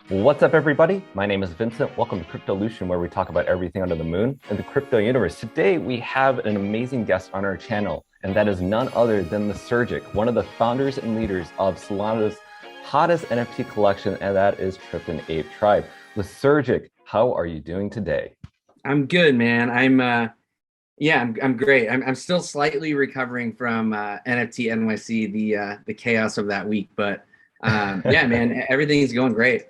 What's up, everybody? My name is Vincent. Welcome to Cryptolution, where we talk about everything under the moon in the crypto universe. Today, we have an amazing guest on our channel, and that is none other than Lysergic, one of the founders and leaders of Solana's hottest NFT collection, and that is Trippin Ape Tribe. Lysergic, how are you doing today? I'm good, man. I'm great. I'm still slightly recovering from NFT NYC, the chaos of that week, but yeah, man, everything's going great.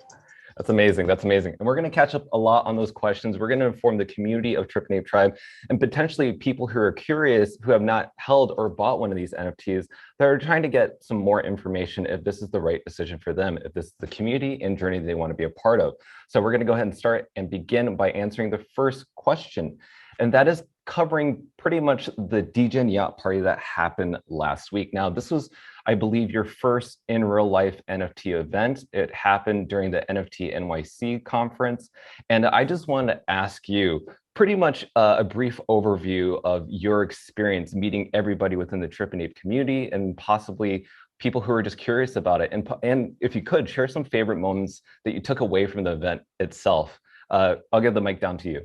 That's amazing. That's amazing. And we're going to catch up a lot on those questions. We're going to inform the community of Trippin Ape Tribe and potentially people who are curious, who have not held or bought one of these NFTs, that are trying to get some more information if this is the right decision for them, if this is the community and journey they want to be a part of. So we're going to go ahead and start and begin by answering the first question. And that is covering pretty much the Degen Yacht party that happened last week. Now, this was, I believe, your first in real life NFT event. It happened during the NFT NYC conference. And I just wanted to ask you pretty much a brief overview of your experience meeting everybody within the Trippin Ape community and possibly people who are just curious about it. And if you could, share some favorite moments that you took away from the event itself. I'll give the mic down to you.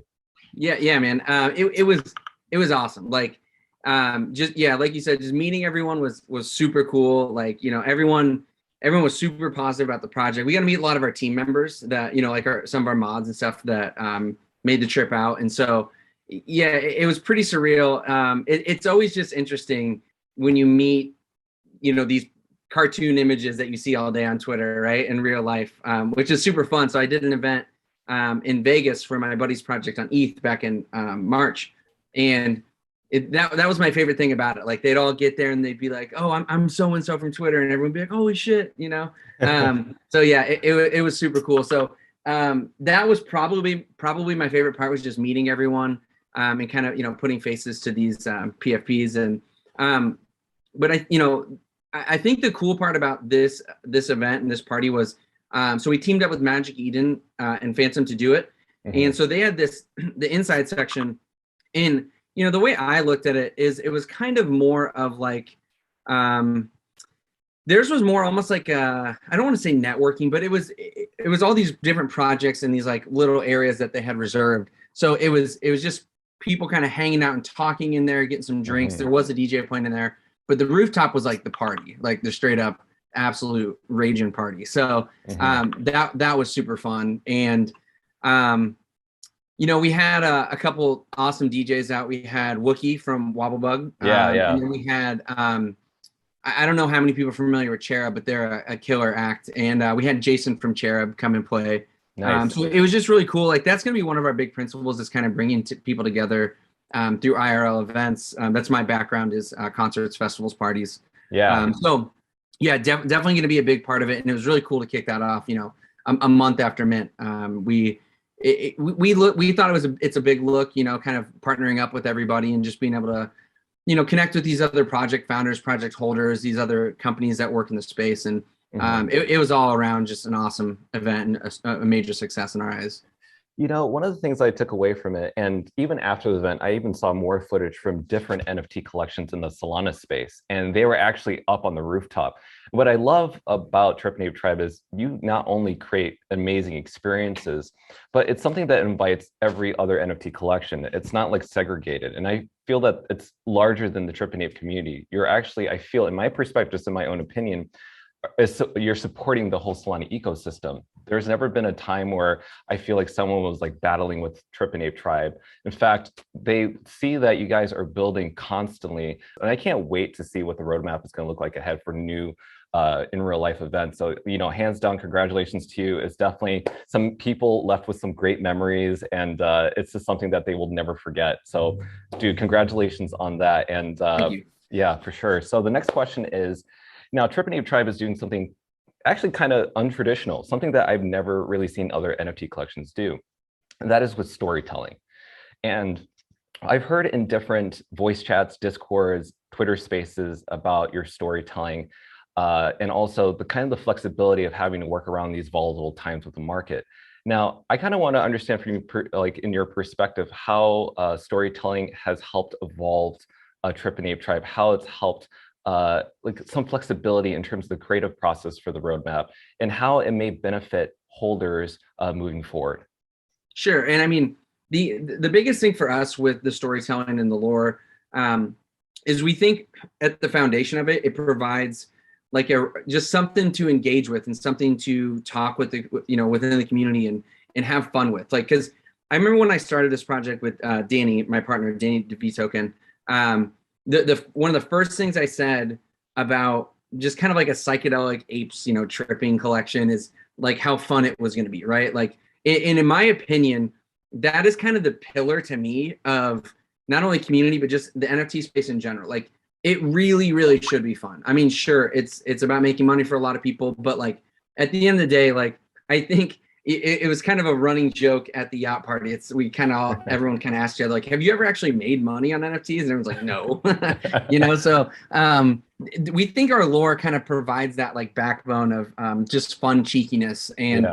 Yeah, man. It was awesome. Just yeah, like you said, just meeting everyone was super cool. Like, everyone was super positive about the project. We got to meet a lot of our team members that, like some of our mods and stuff that made the trip out. And so, yeah, it was pretty surreal. It's always just interesting when you meet, these cartoon images that you see all day on Twitter, right, in real life, which is super fun. So I did an event in Vegas for my buddy's project on ETH back in March, and that was my favorite thing about it. Like, they'd all get there and they'd be like, "Oh, I'm so and so from Twitter," and everyone would be like, "Holy shit," So yeah, it was super cool. So that was probably my favorite part, was just meeting everyone and kind of putting faces to these PFPs. And but I think the cool part about this event and this party was, so we teamed up with Magic Eden and Phantom to do it. Mm-hmm. And so they had the inside section. And, the way I looked at it is it was kind of more of like, theirs was more almost like I don't want to say networking, but it was all these different projects in these like little areas that they had reserved. So it was just people kind of hanging out and talking in there, getting some drinks. Mm-hmm. There was a DJ playing in there, but the rooftop was like the party, like the straight up absolute raging party. So that was super fun. And we had a couple awesome DJs out. We had Wookie from Wobblebug. And then we had I don't know how many people are familiar with Cherub, but they're a killer act. And we had Jason from Cherub come and play. Nice. So it was just really cool. Like, that's going to be one of our big principles, is kind of bringing people together through IRL events. That's my background, is concerts, festivals, parties. Yeah. So yeah, definitely going to be a big part of it. And it was really cool to kick that off, a month after Mint. We thought it's a big look, kind of partnering up with everybody and just being able to, connect with these other project founders, project holders, these other companies that work in the space. And it was all around just an awesome event and a major success in our eyes. One of the things I took away from it, and even after the event, I even saw more footage from different NFT collections in the Solana space, and they were actually up on the rooftop. What I love about Trippin Ape Tribe is you not only create amazing experiences, but it's something that invites every other NFT collection. It's not like segregated. And I feel that it's larger than the Trippin Ape community. You're actually, I feel, in my perspective, just in my own opinion, you're supporting the whole Solana ecosystem. There's never been a time where I feel like someone was like battling with Trippin Ape Tribe. In fact, they see that you guys are building constantly, and I can't wait to see what the roadmap is going to look like ahead for new in real life events. So, hands down, congratulations to you. It's definitely some people left with some great memories, and it's just something that they will never forget. So, dude, congratulations on that. And Thank you. Yeah, for sure. So the next question is, now Trippin Ape Tribe is doing something actually kind of untraditional, something that I've never really seen other NFT collections do, and that is with storytelling. And I've heard in different voice chats, Discords, Twitter spaces about your storytelling, and also the kind of the flexibility of having to work around these volatile times with the market. Now, I kind of want to understand from you, like in your perspective, how storytelling has helped evolve Trippin Ape Tribe, how it's helped like some flexibility in terms of the creative process for the roadmap, and how it may benefit holders moving forward? Sure. And I mean, the biggest thing for us with the storytelling and the lore is we think at the foundation of it, it provides like just something to engage with and something to talk with the, within the community and have fun with. Like, because I remember when I started this project with Danny, my partner, Danny DeVitoken, the one of the first things I said about just kind of like a psychedelic apes, tripping collection is like how fun it was going to be, right? Like, and in my opinion, that is kind of the pillar to me of not only community, but just the NFT space in general. Like, it really, really should be fun. I mean, sure, it's about making money for a lot of people, but like at the end of the day, like I think it was kind of a running joke at the yacht party. Everyone kind of asked you like, have you ever actually made money on NFTs? And everyone's like, no, So we think our lore kind of provides that like backbone of just fun cheekiness and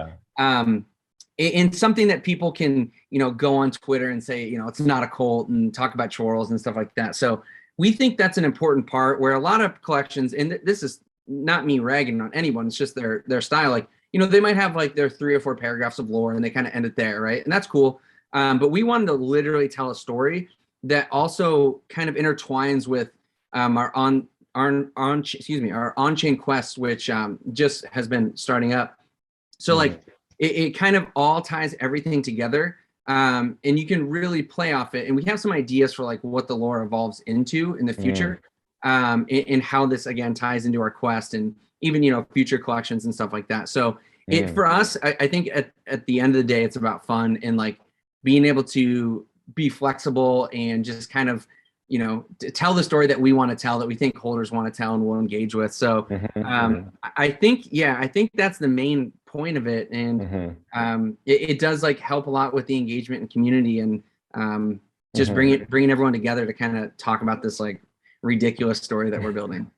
in something that people can, go on Twitter and say, it's not a cult and talk about Chorles and stuff like that. So we think that's an important part where a lot of collections, and this is not me ragging on anyone, it's just their style. Like, they might have like their 3 or 4 paragraphs of lore and they kind of end it there, right? And that's cool. But we wanted to literally tell a story that also kind of intertwines with our on-chain quest, which just has been starting up. So like it kind of all ties everything together. And you can really play off it. And we have some ideas for like what the lore evolves into in the future, and how this again ties into our quest and even, future collections and stuff like that. So for us, I think at the end of the day, it's about fun and like being able to be flexible and just kind of, to tell the story that we want to tell, that we think holders want to tell and will engage with. So I think that's the main point of it. And it does like help a lot with the engagement and community and just bringing everyone together to kind of talk about this like ridiculous story that we're building.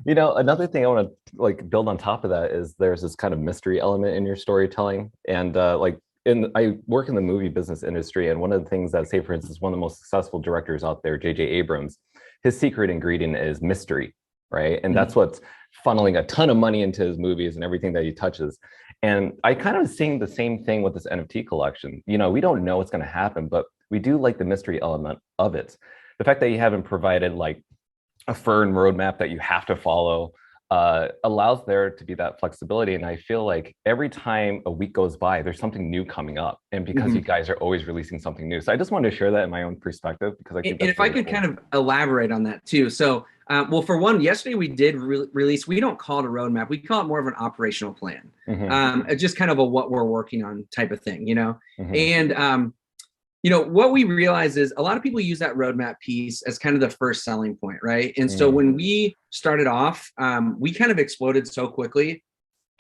Another thing I want to like build on top of that is there's this kind of mystery element in your storytelling. And I work in the movie business industry, and one of the things that, say, for instance, one of the most successful directors out there, J.J. Abrams, his secret ingredient is mystery, right? And that's what's funneling a ton of money into his movies and everything that he touches. And I kind of seeing the same thing with this NFT collection. We don't know what's going to happen, but we do like the mystery element of it. The fact that you haven't provided like a firm roadmap that you have to follow allows there to be that flexibility. And I feel like every time a week goes by, there's something new coming up. And because you guys are always releasing something new. So I just wanted to share that in my own perspective, because I think that's I could kind of elaborate on that too. So, well, for one, yesterday we did release, we don't call it a roadmap. We call it more of an operational plan. Just kind of a what we're working on type of thing, And what we realize is a lot of people use that roadmap piece as kind of the first selling point, right? And so when we started off, we kind of exploded so quickly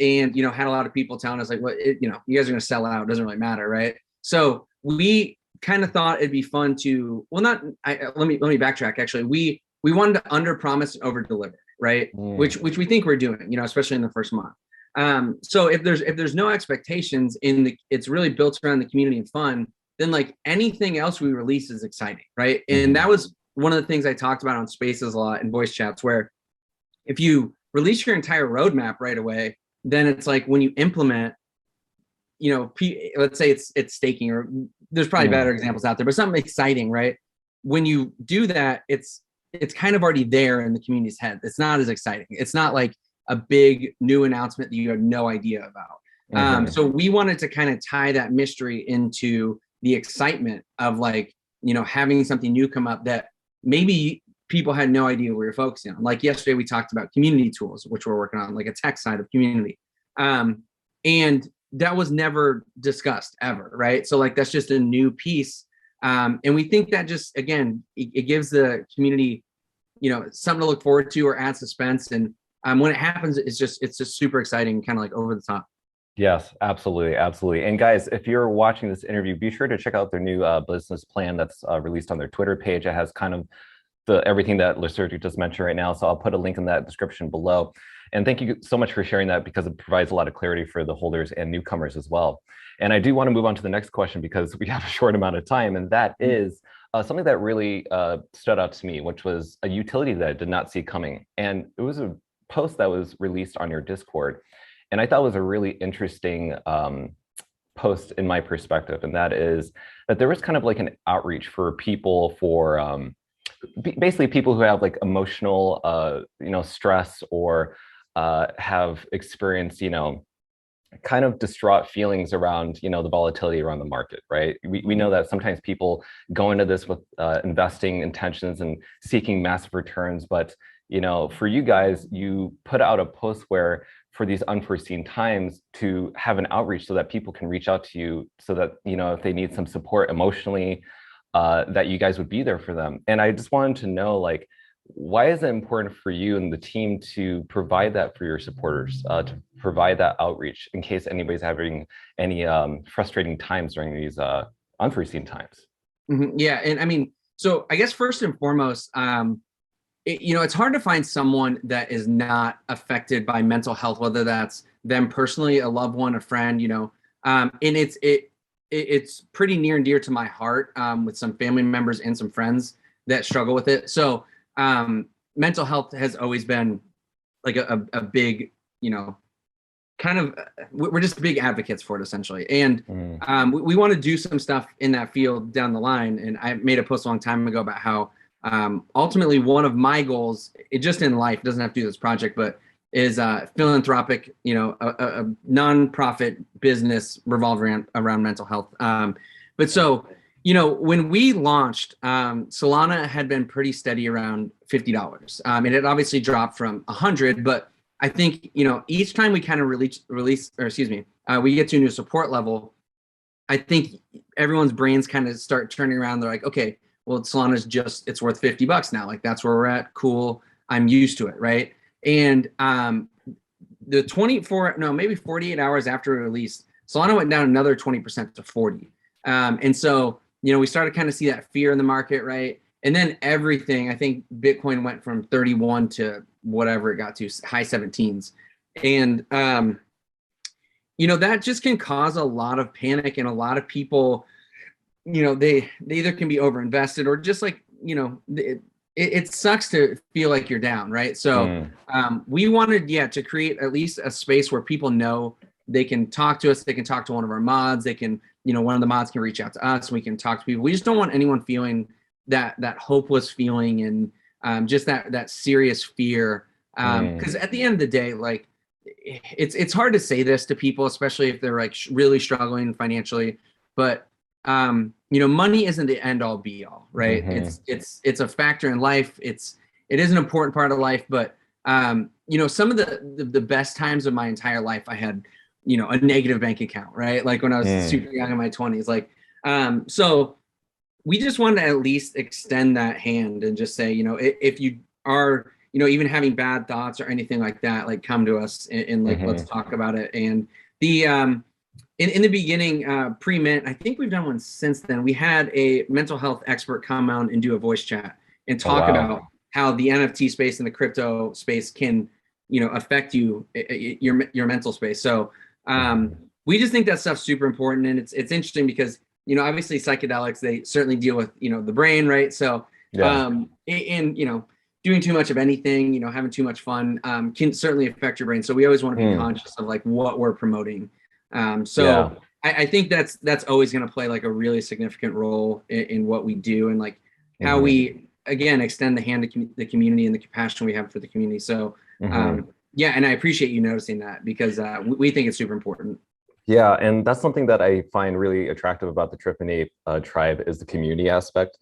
and, had a lot of people telling us like, you guys are going to sell out. It doesn't really matter, right? So we kind of thought it'd be fun to, let me backtrack. Actually, we wanted to under promise and over deliver, right? Which we think we're doing, especially in the first month. So if there's no expectations it's really built around the community and fun, then like anything else we release is exciting, right? And that was one of the things I talked about on Spaces a lot in voice chats, where if you release your entire roadmap right away, then it's like when you implement, let's say it's staking, or there's probably better examples out there, but something exciting, right? When you do that, it's kind of already there in the community's head. It's not as exciting. It's not like a big new announcement that you have no idea about. So we wanted to kind of tie that mystery into the excitement of like, having something new come up that maybe people had no idea we were focusing on. Like yesterday, we talked about community tools, which we're working on, like a tech side of community. And that was never discussed ever, right? So like, that's just a new piece. And we think that just, again, it gives the community, something to look forward to or add suspense. And when it happens, it's just super exciting, kind of like over the top. Yes, absolutely. Absolutely. And guys, if you're watching this interview, be sure to check out their new business plan that's released on their Twitter page. It has kind of everything that Lysergic just mentioned right now. So I'll put a link in that description below. And thank you so much for sharing that, because it provides a lot of clarity for the holders and newcomers as well. And I do want to move on to the next question, because we have a short amount of time. And that is something that really stood out to me, which was a utility that I did not see coming. And it was a post that was released on your Discord. And I thought it was a really interesting post in my perspective, and that is that there was kind of like an outreach for people for basically people who have like emotional stress or have experienced kind of distraught feelings around the volatility around the market, right? We know that sometimes people go into this with investing intentions and seeking massive returns, but for you guys, you put out a post where for these unforeseen times to have an outreach so that people can reach out to you so that if they need some support emotionally, that you guys would be there for them. And I just wanted to know, like, why is it important for you and the team to provide that for your supporters, to provide that outreach in case anybody's having any frustrating times during these unforeseen times? Yeah, and I mean, so I guess first and foremost, it's hard to find someone that is not affected by mental health, whether that's them personally, a loved one, a friend, and it's pretty near and dear to my heart, with some family members and some friends that struggle with it. So mental health has always been like a big, kind of, we're just big advocates for it essentially. And we want to do some stuff in that field down the line. And I made a post a long time ago about how ultimately one of my goals, it just in life, doesn't have to do this project, but is philanthropic, a nonprofit business revolving around mental health. But so, when we launched, Solana had been pretty steady around $50. It had obviously dropped from 100, but I think, each time we kind of we get to a new support level, I think everyone's brains kind of start turning around. They're like, okay, well, Solana's it's worth $50 now. Like, that's where we're at. Cool. I'm used to it. Right. And the 48 hours after it released, Solana went down another 20% to 40. And so, we started kind of see that fear in the market, right? And then everything, I think Bitcoin went from 31 to whatever it got to, high 17s. And, that just can cause a lot of panic, and a lot of people, they either can be overinvested or just like, it sucks to feel like you're down, right? So we wanted, to create at least a space where people know they can talk to us. They can talk to one of our mods. They can, one of the mods can reach out to us. We can talk to people. We just don't want anyone feeling that hopeless feeling and just that serious fear. Because at the end of the day, like, it's hard to say this to people, especially if they're like really struggling financially. But money isn't the end all be all, right? It's a factor in life. It is an important part of life. But some of the best times of my entire life, I had a negative bank account, right? Like when I was super young in my 20s, like, so we just wanted to at least extend that hand and just say, if you are, even having bad thoughts or anything like that, like, come to us and like, let's talk about it. And the, in the beginning, pre-mint, I think we've done one since then. We had a mental health expert come out and do a voice chat and talk about how the NFT space and the crypto space can, affect you, your mental space. So we just think that stuff's super important. And it's interesting because, obviously psychedelics, they certainly deal with, the brain, right? So, doing too much of anything, having too much fun, can certainly affect your brain. So we always want to be conscious of like what we're promoting. I think that's always going to play like a really significant role in what we do, and like how we, again, extend the hand to the community and the compassion we have for the community. So, and I appreciate you noticing that, because we think it's super important. Yeah, and that's something that I find really attractive about the Trippin Ape Tribe is the community aspect.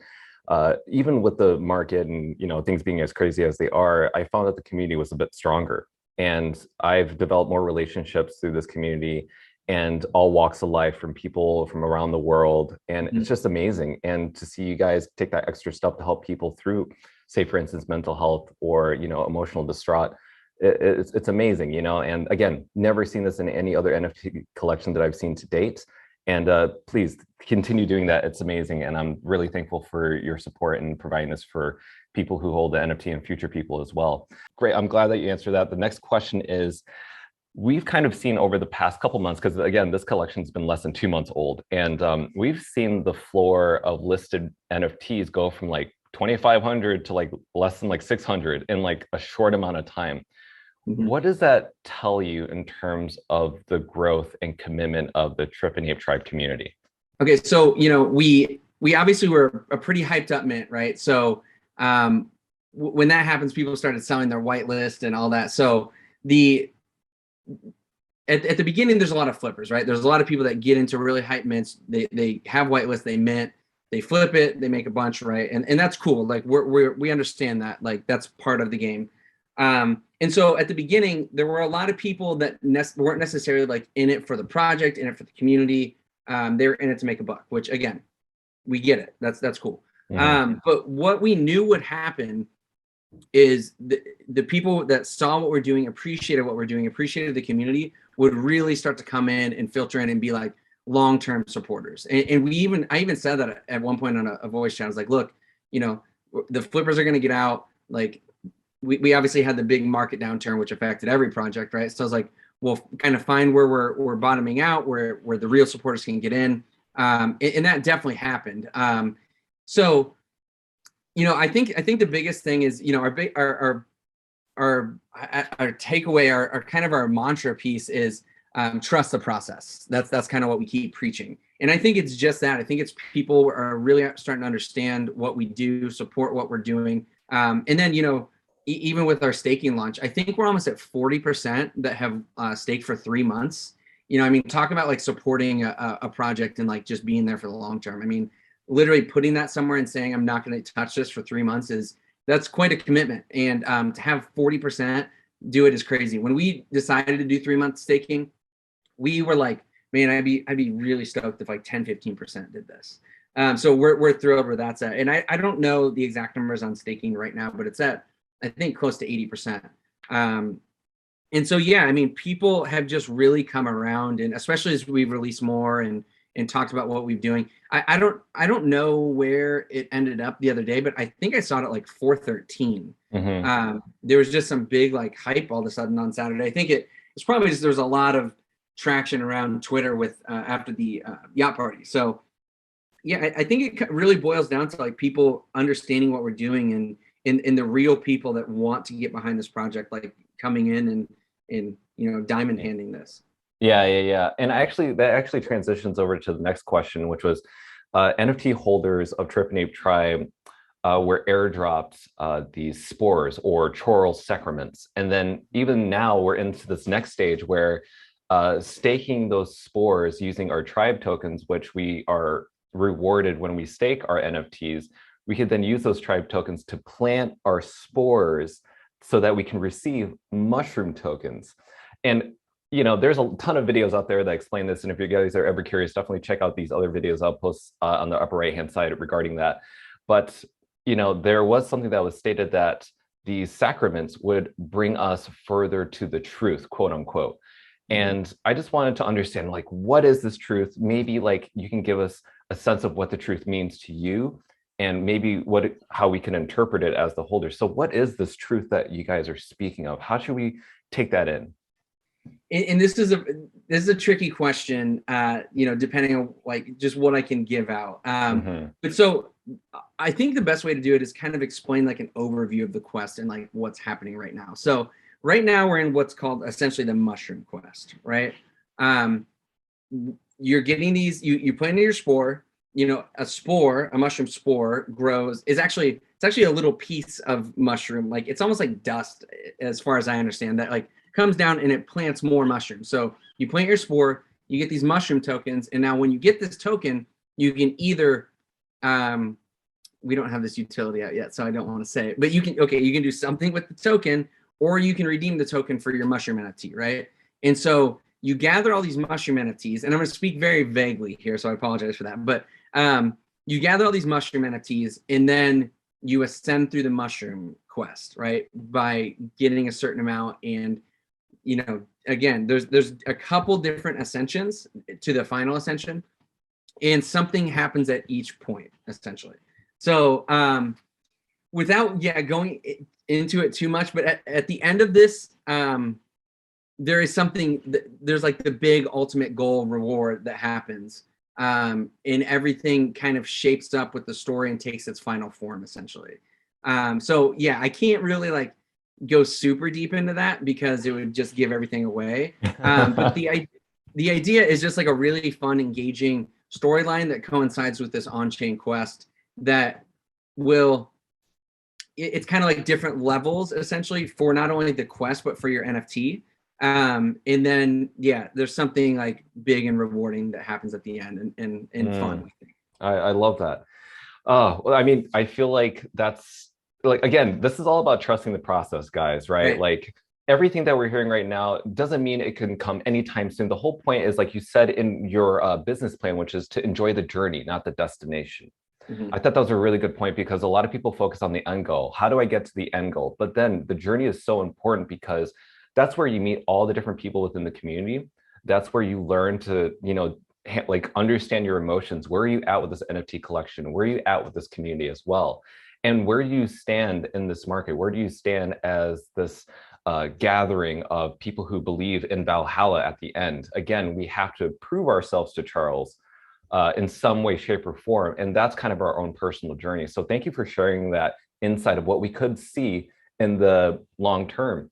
Even with the market and things being as crazy as they are, I found that the community was a bit stronger, and I've developed more relationships through this community, and all walks of life, from people from around the world, and it's just amazing. And to see you guys take that extra step to help people through, say for instance, mental health or emotional distraught, it's amazing, and again, never seen this in any other NFT collection that I've seen to date. And please continue doing that. It's amazing. And I'm really thankful for your support and providing this for people who hold the NFT and future people as well. Great. I'm glad that you answered that. The next question is, we've kind of seen over the past couple months, because again, this collection's been less than 2 months old, and we've seen the floor of listed NFTs go from like 2,500 to like less than like 600 in like a short amount of time. what does that tell you in terms of the growth and commitment of the Trippin Ape Tribe community? Okay, so we obviously were a pretty hyped up mint, right? So when that happens, people started selling their whitelist and all that. So the at the beginning, there's a lot of flippers, right? There's a lot of people that get into really hype mints. They have whitelist, they mint, they flip it, they make a bunch, right? And that's cool. Like we understand that. Like that's part of the game. And so at the beginning, there were a lot of people that weren't necessarily like in it for the project, in it for the community. They were in it to make a buck, which again, we get it. That's cool. But what we knew would happen is the people that saw what we're doing, appreciated what we're doing, appreciated the community, would really start to come in and filter in and be like long-term supporters. And I even said that at one point on a voice chat. I was like, look, the flippers are going to get out. Like we obviously had the big market downturn, which affected every project, right? So I was like, we'll kind of find where we're bottoming out, where the real supporters can get in. And that definitely happened. So I think the biggest thing is, our takeaway, our kind of our mantra piece is trust the process. That's kind of what we keep preaching. And I think it's just that. I think it's people are really starting to understand what we do, support what we're doing. And then, even with our staking launch, I think we're almost at 40% that have staked for 3 months. I mean, talk about like supporting a project and like just being there for the long term. I mean, literally putting that somewhere and saying, I'm not going to touch this for 3 months that's quite a commitment. And to have 40% do it is crazy. When we decided to do 3 month staking, we were like, man, I'd be really stoked if like 10-15% did this. So we're thrilled where that's at. And I don't know the exact numbers on staking right now, but it's at, I think, close to 80%. And so, yeah, I mean, people have just really come around, and especially as we've released more and talked about what we're doing. I don't know where it ended up the other day, but I think I saw it at like 413. There was just some big like hype all of a sudden on Saturday. I think it's probably just there's a lot of traction around Twitter with after the yacht party. So yeah, I think it really boils down to like people understanding what we're doing and the real people that want to get behind this project, like coming in and diamond handing this. Yeah. And that actually transitions over to the next question, which was NFT holders of Trippin Ape Tribe were airdropped these spores or Chorles Sacrements. And then even now we're into this next stage where staking those spores using our tribe tokens, which we are rewarded when we stake our NFTs, we could then use those tribe tokens to plant our spores so that we can receive mushroom tokens. And there's a ton of videos out there that explain this. And if you guys are ever curious, definitely check out these other videos I'll post on the upper right-hand side regarding that. But, there was something that was stated that these sacraments would bring us further to the truth, quote unquote. And I just wanted to understand, like, what is this truth? Maybe like you can give us a sense of what the truth means to you and maybe how we can interpret it as the holder. So what is this truth that you guys are speaking of? How should we take that in? And this is a tricky question, depending on like just what I can give out. But so I think the best way to do it is kind of explain like an overview of the quest and like what's happening right now. So right now we're in what's called essentially the mushroom quest, right? You're getting these, you put in your spore, a mushroom spore it's actually a little piece of mushroom. Like it's almost like dust as far as I understand that, like comes down and it plants more mushrooms. So you plant your spore, you get these mushroom tokens. And now when you get this token, you can either, we don't have this utility out yet, so I don't want to say it, but you can do something with the token, or you can redeem the token for your mushroom NFT, right? And so you gather all these mushroom NFTs, and I'm going to speak very vaguely here, so I apologize for that. But you gather all these mushroom NFTs, and then you ascend through the mushroom quest, right? By getting a certain amount. And, again, there's a couple different ascensions to the final ascension, and something happens at each point, essentially. So without going into it too much, but at the end of this, there is something there's like the big ultimate goal reward that happens, and everything kind of shapes up with the story and takes its final form, essentially. So yeah, I can't really like go super deep into that because it would just give everything away. But the idea is just like a really fun, engaging storyline that coincides with this on-chain quest that will, it's kind of like different levels essentially for not only the quest, but for your NFT. And then, yeah, there's something like big and rewarding that happens at the end and fun. I love that. Oh, well, I mean, I feel like that's like, again, this is all about trusting the process, guys, right? Like everything that we're hearing right now doesn't mean it can come anytime soon. The whole point is, like you said in your business plan, which is to enjoy the journey, not the destination. I thought that was a really good point because a lot of people focus on the end goal. How do I get to the end goal? But then the journey is so important because that's where you meet all the different people within the community. That's where you learn to, like understand your emotions. Where are you at with this NFT collection? Where are you at with this community as well? And where do you stand in this market? Where do you stand as this gathering of people who believe in Valhalla at the end? Again, we have to prove ourselves to Charles in some way, shape, or form. And that's kind of our own personal journey. So thank you for sharing that insight of what we could see in the long term.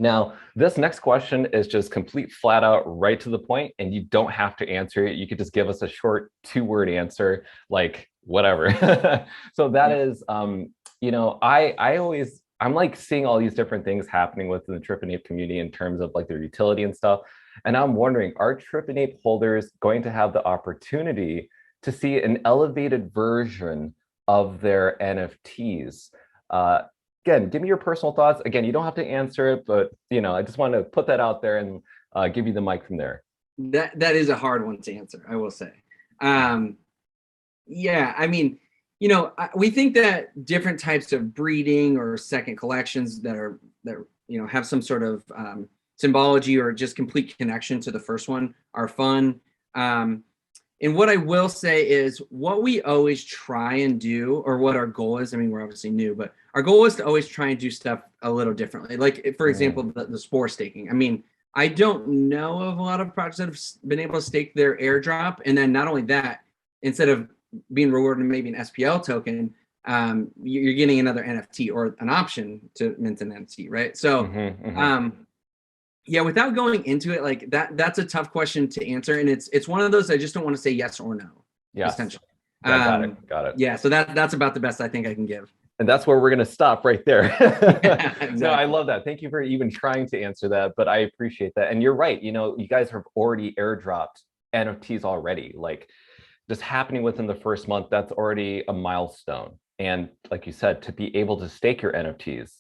Now, this next question is just complete, flat out, right to the point, and you don't have to answer it. You could just give us a short 2-word answer, like whatever. So that is, I'm like seeing all these different things happening within the Trippin Ape community in terms of like their utility and stuff. And I'm wondering, are Trippin Ape holders going to have the opportunity to see an elevated version of their NFTs? Again, give me your personal thoughts. Again, you don't have to answer it, but I just want to put that out there and give you the mic from there. That is a hard one to answer, I will say. Yeah, I mean, we think that different types of breeding or second collections that have some sort of symbology or just complete connection to the first one are fun. And what I will say is what we always try and do, or what our goal is, I mean, we're obviously new, but our goal is to always try and do stuff a little differently. Like, for example, the spore staking. I mean, I don't know of a lot of projects that have been able to stake their airdrop. And then not only that, instead of being rewarded maybe an SPL token, you're getting another NFT or an option to mint an NFT, right? So, yeah, without going into it, like that's a tough question to answer, and it's one of those I just don't want to say yes or no. Yeah, essentially. Got it. Yeah, so that's about the best I think I can give. And that's where we're going to stop right there. Exactly. No, I love that. Thank you for even trying to answer that, but I appreciate that. And you're right. You guys have already airdropped NFTs already. Like, just happening within the first month, that's already a milestone. And like you said, to be able to stake your NFTs,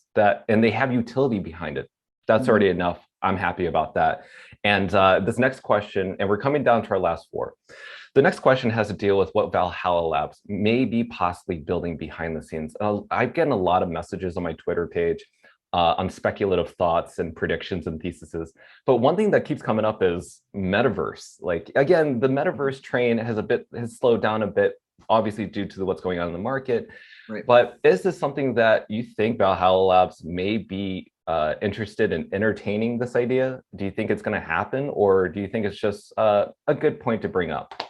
and they have utility behind it, that's already enough. I'm happy about that. And this next question, and we're coming down to our last 4. The next question has to deal with what Valhalla Labs may be possibly building behind the scenes. I've gotten a lot of messages on my Twitter page on speculative thoughts and predictions and theses. But one thing that keeps coming up is Metaverse. Like, again, the Metaverse train has slowed down a bit, obviously due to what's going on in the market. Right. But is this something that you think Valhalla Labs may be interested in entertaining this idea? Do you think it's going to happen, or do you think it's just a good point to bring up?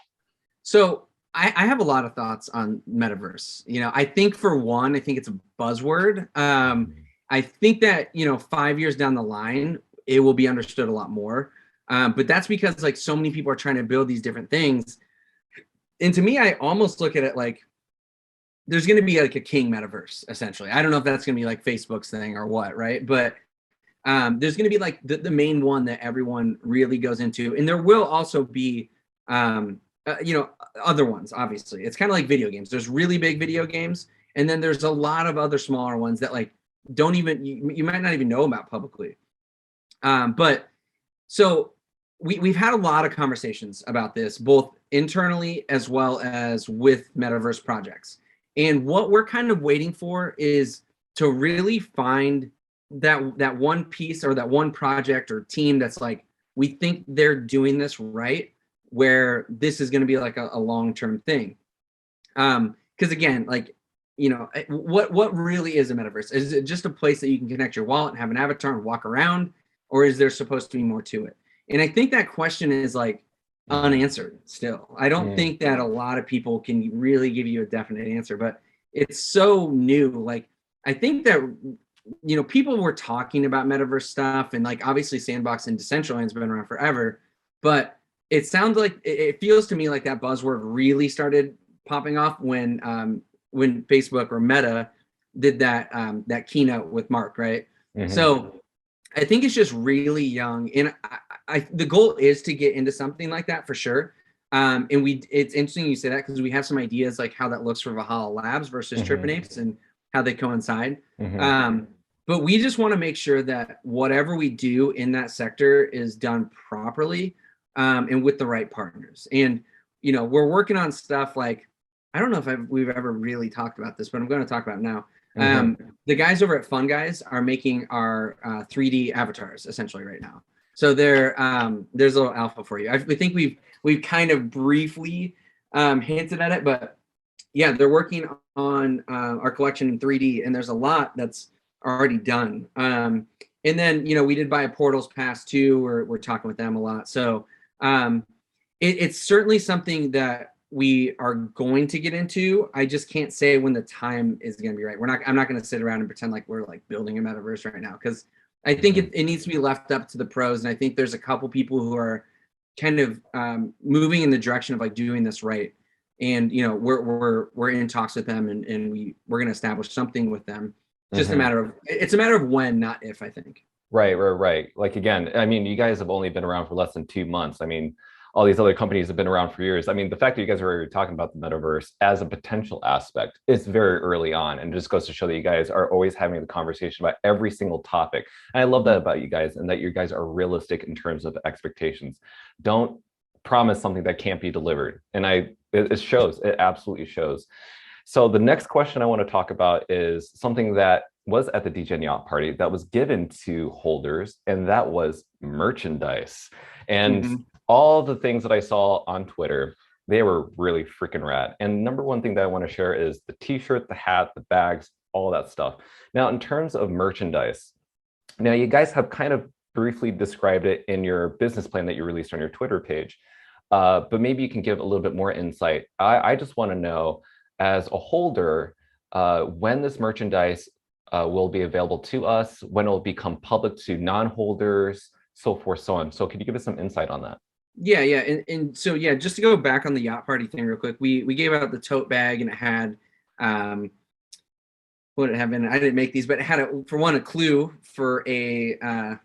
So I have a lot of thoughts on Metaverse. I think for one, I think it's a buzzword. I think that 5 years down the line, it will be understood a lot more. But that's because like so many people are trying to build these different things. And to me, I almost look at it like there's going to be like a king metaverse, essentially. I don't know if that's going to be like Facebook's thing or what, right? But there's going to be like the main one that everyone really goes into. And there will also be, other ones, obviously. It's kind of like video games. There's really big video games. And then there's a lot of other smaller ones that like don't even, you might not even know about publicly. But so we've had a lot of conversations about this, both internally as well as with Metaverse projects. And what we're kind of waiting for is to really find that one piece or that one project or team that's like, we think they're doing this right, where this is going to be like a long-term thing. Because again, like, what really is a metaverse? Is it just a place that you can connect your wallet and have an avatar and walk around, or is there supposed to be more to it? And I think that question is like unanswered still. I don't think that a lot of people can really give you a definite answer, but it's so new. Like, I think that people were talking about metaverse stuff, and like obviously Sandbox and Decentraland's been around forever, but it sounds like it feels to me like that buzzword really started popping off when Facebook or Meta did that keynote with Mark, right? Mhm. So I think it's just really young, and the goal is to get into something like that for sure. And it's interesting you say that because we have some ideas like how that looks for Valhalla Labs versus Trippin Apes and how they coincide. But we just want to make sure that whatever we do in that sector is done properly, and with the right partners. And we're working on stuff like, I don't know if we've ever really talked about this, but I'm going to talk about it now. The guys over at Fun Guys are making our 3D avatars essentially right now. So there's a little alpha for you. I think we've kind of briefly hinted at it, but yeah, they're working on our collection in 3D, and there's a lot that's already done. And then we did buy a Portals Pass too. We're talking with them a lot. So it's certainly something that we are going to get into. I just can't say when the time is going to be right. I'm not going to sit around and pretend like we're like building a metaverse right now, because I think it needs to be left up to the pros. And I think there's a couple people who are kind of moving in the direction of like doing this right. And we're in talks with them, and we're going to establish something with them. Just it's a matter of when, not if, I think. Right. Like, again, I mean, you guys have only been around for less than 2 months. I mean, all these other companies have been around for years. I mean, the fact that you guys are already talking about the metaverse as a potential aspect is very early on, and just goes to show that you guys are always having the conversation about every single topic. And I love that about you guys, and that you guys are realistic in terms of expectations. Don't promise something that can't be delivered. And it shows, it absolutely shows. So the next question I want to talk about is something that was at the Degen Yacht party that was given to holders, and that was merchandise. And all the things that I saw on Twitter, they were really freaking rad. And number one thing that I want to share is the t-shirt, the hat, the bags, all that stuff. Now, in terms of merchandise, now you guys have kind of briefly described it in your business plan that you released on your Twitter page, but maybe you can give a little bit more insight. I just want to know, as a holder, when this merchandise will be available to us, when it will become public to non-holders, so forth, so on. So could you give us some insight on that? Yeah. And so, yeah, just to go back on the yacht party thing real quick, we gave out the tote bag, and it had, what did it have in it? I didn't make these, but it had, a clue for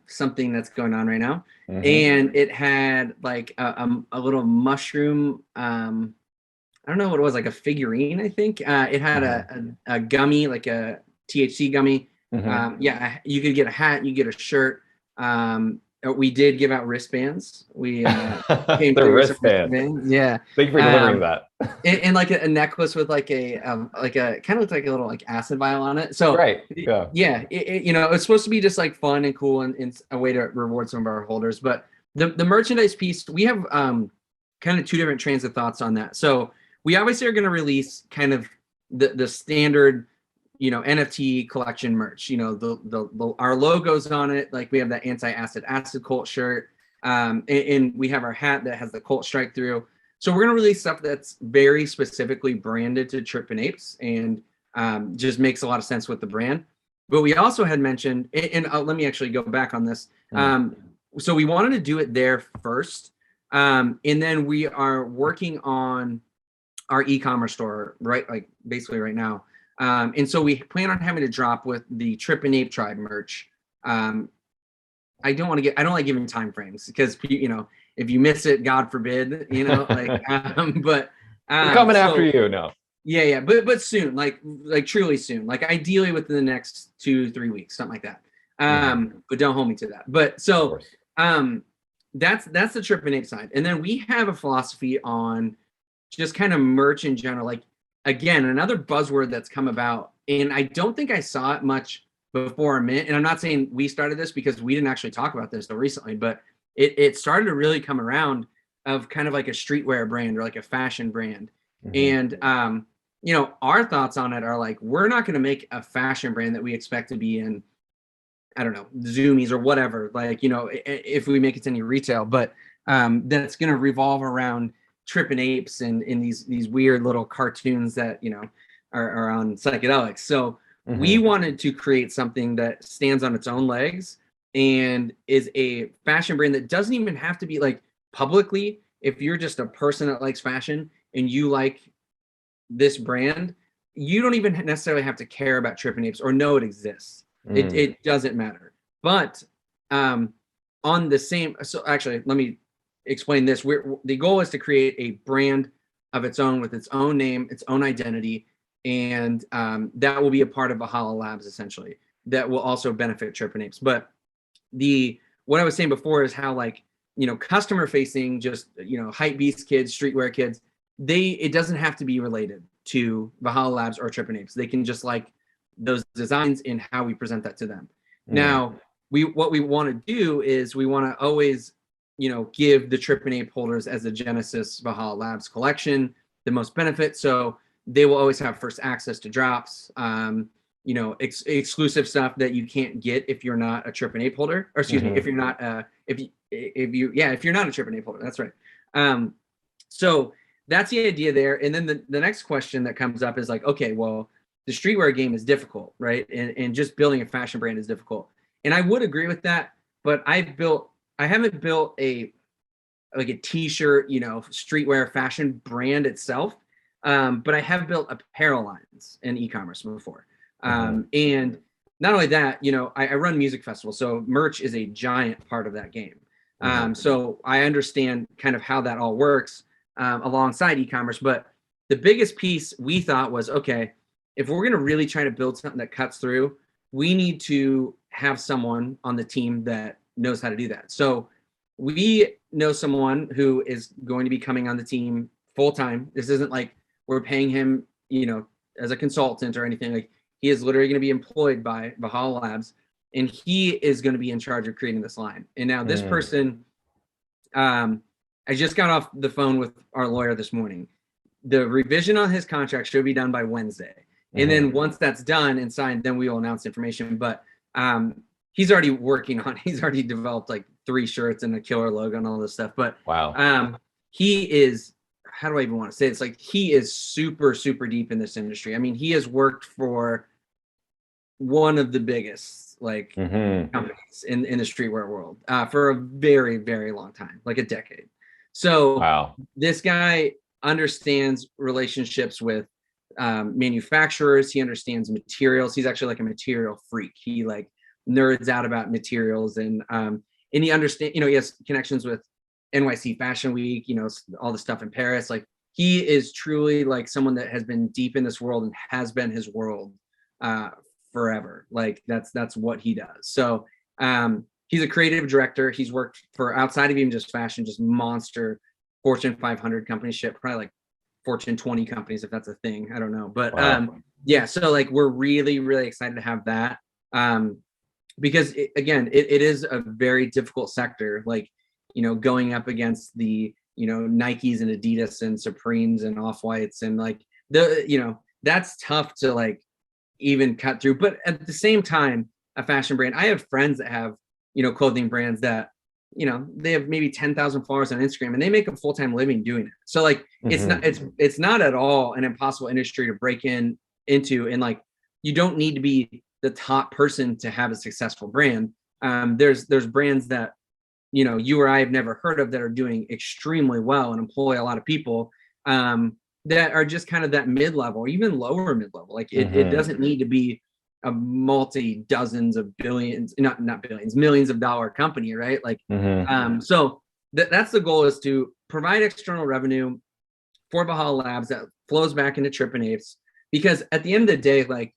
something that's going on right now. And it had like a little mushroom, I don't know what it was, like a figurine, I think. It had a gummy, like a THC gummy. Yeah, you could get a hat, you get a shirt. We did give out wristbands. We came the wristbands. Yeah. Thank you for delivering that. And like a necklace with like a kind of looked like a little like acid vial on it. So yeah, it's supposed to be just like fun and cool, and a way to reward some of our holders. But the merchandise piece, we have kind of two different trains of thoughts on that. So we obviously are going to release kind of the standard NFT collection merch, our logos on it. Like we have that anti-acid cult shirt. And we have our hat that has the cult strike through. So we're going to release stuff that's very specifically branded to Trippin Apes, and just makes a lot of sense with the brand. But we also had mentioned, and let me actually go back on this. So we wanted to do it there first. And then we are working on our e-commerce store, right? Like basically right now. And so we plan on having to drop with the Trippin Ape Tribe merch. I don't like giving time frames, because if you miss it, God forbid, like but we're coming after you now. Yeah, but soon, like truly soon, like ideally within the next 2-3 weeks, something like that. But don't hold me to that. But so that's the Trippin Ape side. And then we have a philosophy on just kind of merch in general. Like, again, another buzzword that's come about, and I don't think I saw it much before Mint. And I'm not saying we started this, because we didn't actually talk about this so recently, but it started to really come around, of kind of like a streetwear brand or like a fashion brand. And our thoughts on it are like, we're not going to make a fashion brand that we expect to be in, I don't know, Zoomies or whatever, like, if we make it to any retail, but that's going to revolve around Trippin Apes and in these weird little cartoons that are on psychedelics. So We wanted to create something that stands on its own legs and is a fashion brand that doesn't even have to be like publicly. If you're just a person that likes fashion and you like this brand, you don't even necessarily have to care about Trippin Apes or know it exists. It doesn't matter. But on the same, so actually, let me explain this. The goal is to create a brand of its own with its own name, its own identity, and that will be a part of Valhalla Labs essentially. That will also benefit Trippin Apes. But what I was saying before is how, like, you know, customer facing, just, you know, hype beast kids, streetwear kids, it doesn't have to be related to Valhalla Labs or Trippin Apes. They can just like those designs and how we present that to them. Now, what we want to do is we want to always, you know, give the Trippin Ape holders as a Genesis Valhalla Labs collection the most benefit. So they will always have first access to drops, you know, exclusive stuff that you can't get if you're not a Trippin Ape holder, or excuse me, if you're not if you're not a Trippin Ape holder. That's right. So that's the idea there. And then the next question that comes up is like, okay, well, the streetwear game is difficult, right? And just building a fashion brand is difficult. And I would agree with that, but I haven't built a t-shirt, you know, streetwear fashion brand itself. But I have built apparel lines in e-commerce before. And not only that, you know, I run music festivals, so merch is a giant part of that game. So I understand kind of how that all works alongside e-commerce. But the biggest piece we thought was, okay, if we're going to really try to build something that cuts through, we need to have someone on the team that knows how to do that. So we know someone who is going to be coming on the team full time. This isn't like we're paying him, you know, as a consultant or anything. Like, he is literally going to be employed by Valhalla Labs, and he is going to be in charge of creating this line. And now this person, I just got off the phone with our lawyer this morning. The revision on his contract should be done by Wednesday. And then once that's done and signed, then we will announce information. But he's already working on, he's already developed like 3 shirts and a killer logo and all this stuff. But wow, he is, how do I even want to say it? It's like, he is super, super deep in this industry. I mean, he has worked for one of the biggest like companies in the streetwear world for a very, very long time, like a decade. So this guy understands relationships with manufacturers. He understands materials. He's actually like a material freak. He like nerds out about materials, and he understands, you know, he has connections with NYC Fashion Week, you know, all the stuff in Paris. Like, he is truly like someone that has been deep in this world and has been his world forever. Like, that's what he does. So he's a creative director. He's worked for, outside of even just fashion, just monster Fortune 500 company shit, probably like Fortune 20 companies, if that's a thing. I don't know. But yeah, so like, we're really, really excited to have that. Because it is a very difficult sector. Like, you know, going up against the, you know, Nikes and Adidas and Supremes and Off-Whites, and like you know, that's tough to like even cut through. But at the same time, a fashion brand, I have friends that have, you know, clothing brands that, you know, they have maybe 10,000 followers on Instagram and they make a full-time living doing it. So like, it's not at all an impossible industry to break into. And like, you don't need to be the top person to have a successful brand. There's brands that, you know, you or I have never heard of that are doing extremely well and employ a lot of people that are just kind of that mid-level, even lower mid-level. Like, it doesn't need to be a multi-dozens of billions, not billions, millions of dollar company, right? Like, so that's the goal, is to provide external revenue for Valhalla Labs that flows back into Trippin Apes. Because at the end of the day, like,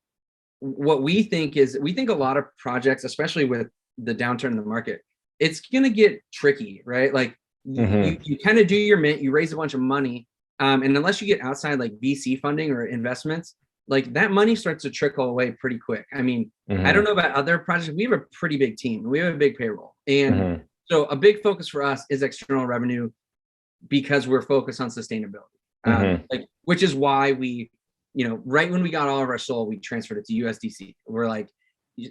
what we think is, we think a lot of projects, especially with the downturn in the market, it's going to get tricky, right? Like, you kind of do your mint, you raise a bunch of money, and unless you get outside like VC funding or investments, like, that money starts to trickle away pretty quick. I mean, I don't know about other projects. We have a pretty big team. We have a big payroll. And so a big focus for us is external revenue, because we're focused on sustainability, like, which is why we, you know, right when we got all of our SOL, we transferred it to USDC. We're like,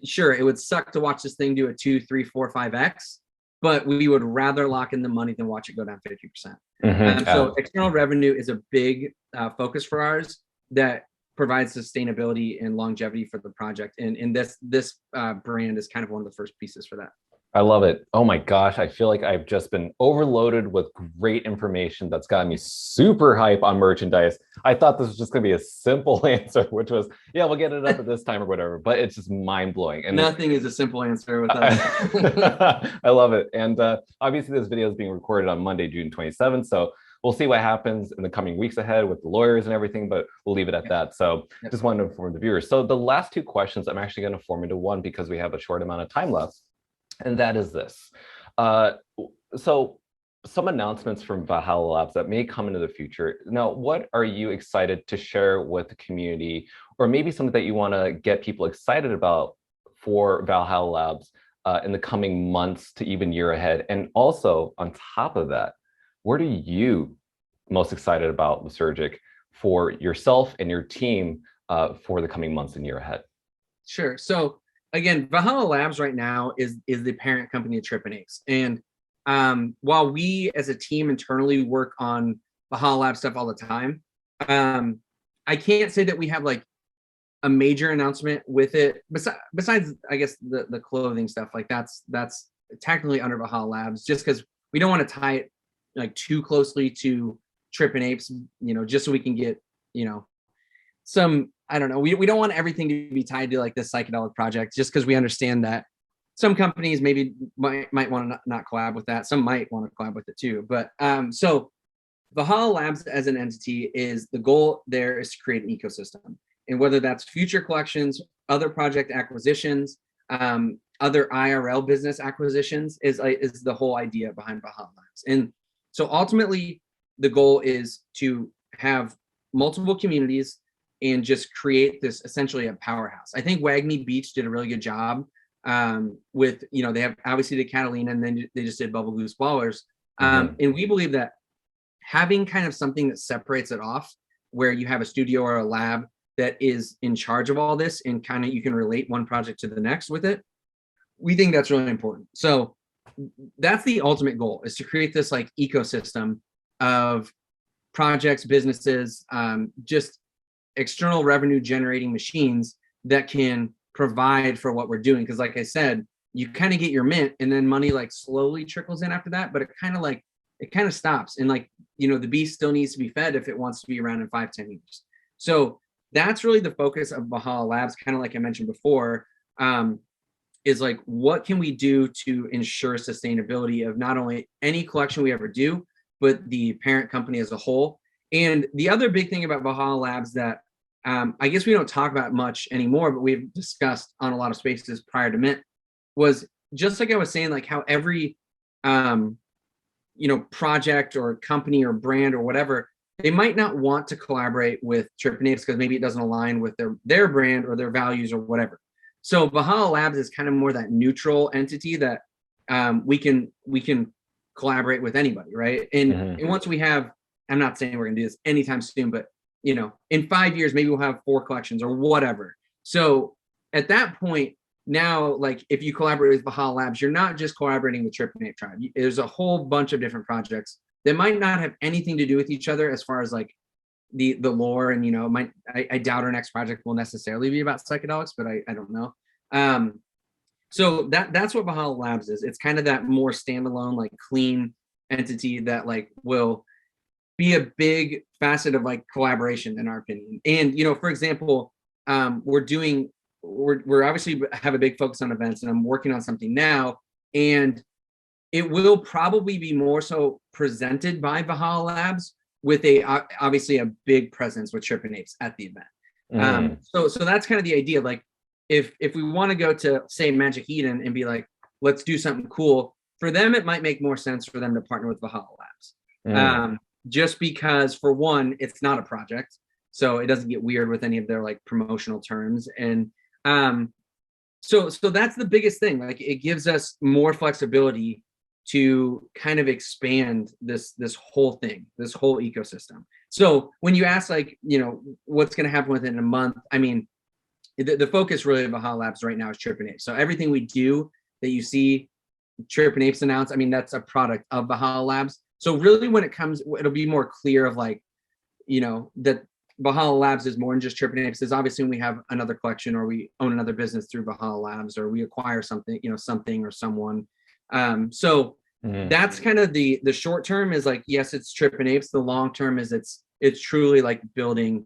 sure, it would suck to watch this thing do a 2, 3, 4, 5x, but we would rather lock in the money than watch it go down 50%. So external revenue is a big focus for ours that provide sustainability and longevity for the project. And this brand is kind of one of the first pieces for that. I love it. Oh my gosh. I feel like I've just been overloaded with great information that's got me super hype on merchandise. I thought this was just going to be a simple answer, which was, yeah, we'll get it up at this time or whatever, but it's just mind blowing. And nothing is a simple answer with us. I love it. And obviously this video is being recorded on Monday, June 27th. So we'll see what happens in the coming weeks ahead with the lawyers and everything, but we'll leave it at that. So just wanted to inform the viewers. So the last two questions, I'm actually going to form into one because we have a short amount of time left. And that is this. So some announcements from Valhalla Labs that may come into the future. Now, what are you excited to share with the community, or maybe something that you want to get people excited about for Valhalla Labs in the coming months to even year ahead? And also on top of that, what are you most excited about, Lysergic, for yourself and your team for the coming months and year ahead? Sure. So again, Valhalla Labs right now is the parent company of Trippin Apes. And while we as a team internally work on Valhalla Labs stuff all the time, I can't say that we have like a major announcement with it. Besides, I guess the clothing stuff, like that's technically under Valhalla Labs, just because we don't want to tie it like too closely to Trippin Apes, just so we can get, some, I don't know, we don't want everything to be tied to like this psychedelic project, just because we understand that some companies maybe might want to not collab with that. Some might want to collab with it too. But so Valhalla Labs as an entity is the goal there is to create an ecosystem. And whether that's future collections, other project acquisitions, other IRL business acquisitions is the whole idea behind Valhalla Labs. And so ultimately the goal is to have multiple communities and just create this essentially a powerhouse. I think Wagmi Beach did a really good job with, they have obviously the Catalina, and then they just did Bubble Goose Ballers. And we believe that having kind of something that separates it off, where you have a studio or a lab that is in charge of all this and kind of you can relate one project to the next with it, we think that's really important. So that's the ultimate goal, is to create this like ecosystem of projects, businesses, just external revenue generating machines that can provide for what we're doing. Because like I said, you kind of get your mint and then money like slowly trickles in after that, but it kind of stops. And like, the beast still needs to be fed if it wants to be around in 5-10 years. So that's really the focus of Valhalla Labs, kind of like I mentioned before, is like, what can we do to ensure sustainability of not only any collection we ever do, but the parent company as a whole. And the other big thing about Valhalla Labs that I guess we don't talk about much anymore, but we've discussed on a lot of spaces prior to Mint, was just like I was saying, like how every project or company or brand or whatever, they might not want to collaborate with Trippin Apes because maybe it doesn't align with their brand or their values or whatever. So Valhalla Labs is kind of more that neutral entity that we can collaborate with anybody, right? And once we have, I'm not saying we're gonna do this anytime soon, but in 5 years maybe we'll have 4 collections or whatever. So at that point, now, like if you collaborate with Valhalla Labs, you're not just collaborating with Trippin Ape Tribe. There's a whole bunch of different projects that might not have anything to do with each other as far as like the lore, and I doubt our next project will necessarily be about psychedelics, but I don't know. So that's what Valhalla Labs is. It's kind of that more standalone, like clean entity that like will be a big facet of like collaboration in our opinion. And for example, we're obviously have a big focus on events, and I'm working on something now, and it will probably be more so presented by Valhalla Labs with obviously a big presence with Trippin Apes at the event. So that's kind of the idea. Like if we want to go to say Magic Eden and be like, let's do something cool for them, it might make more sense for them to partner with Valhalla Labs. Just because for one, it's not a project, so it doesn't get weird with any of their like promotional terms. And so that's the biggest thing. Like it gives us more flexibility to kind of expand this whole thing, this whole ecosystem. So when you ask like, what's going to happen within a month, I mean, the focus really of Valhalla Labs right now is Trippin Apes. So everything we do that you see Trippin Apes announce, I mean, that's a product of Valhalla Labs. So really when it comes, it'll be more clear of like, that Valhalla Labs is more than just Trippin Apes. There's obviously when we have another collection or we own another business through Valhalla Labs or we acquire something, something or someone. So that's kind of the short term is like, yes, it's Trippin Apes. The long term is it's truly like building,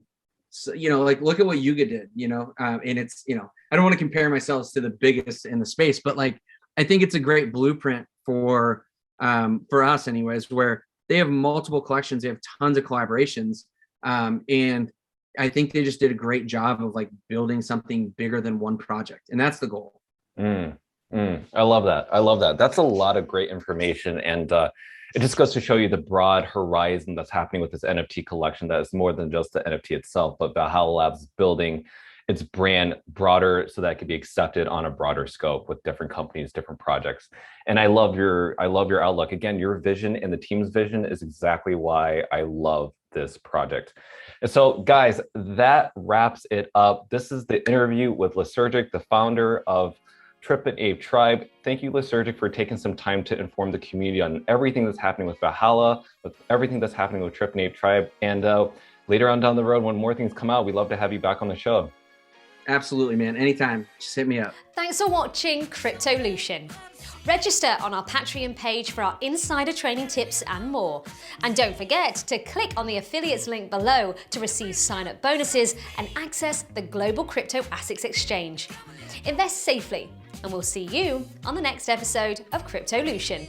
like look at what Yuga did, and it's, I don't want to compare myself to the biggest in the space, but like, I think it's a great blueprint for us anyways, where they have multiple collections, they have tons of collaborations. And I think they just did a great job of like building something bigger than one project. And that's the goal. I love that. I love that. That's a lot of great information. And it just goes to show you the broad horizon that's happening with this NFT collection that is more than just the NFT itself, but Valhalla Labs is building its brand broader so that it can be accepted on a broader scope with different companies, different projects. And I love your outlook. Again, your vision and the team's vision is exactly why I love this project. And so guys, that wraps it up. This is the interview with Lysergic, the founder of Trippin Ape Tribe. Thank you, Lysergic, for taking some time to inform the community on everything that's happening with Valhalla, with everything that's happening with Trippin Ape Tribe. And later on down the road, when more things come out, we'd love to have you back on the show. Absolutely, man. Anytime. Just hit me up. Thanks for watching Cryptolution. Register on our Patreon page for our insider training tips and more. And don't forget to click on the affiliates link below to receive sign-up bonuses and access the Global Crypto Assets Exchange. Invest safely, and we'll see you on the next episode of Cryptolution.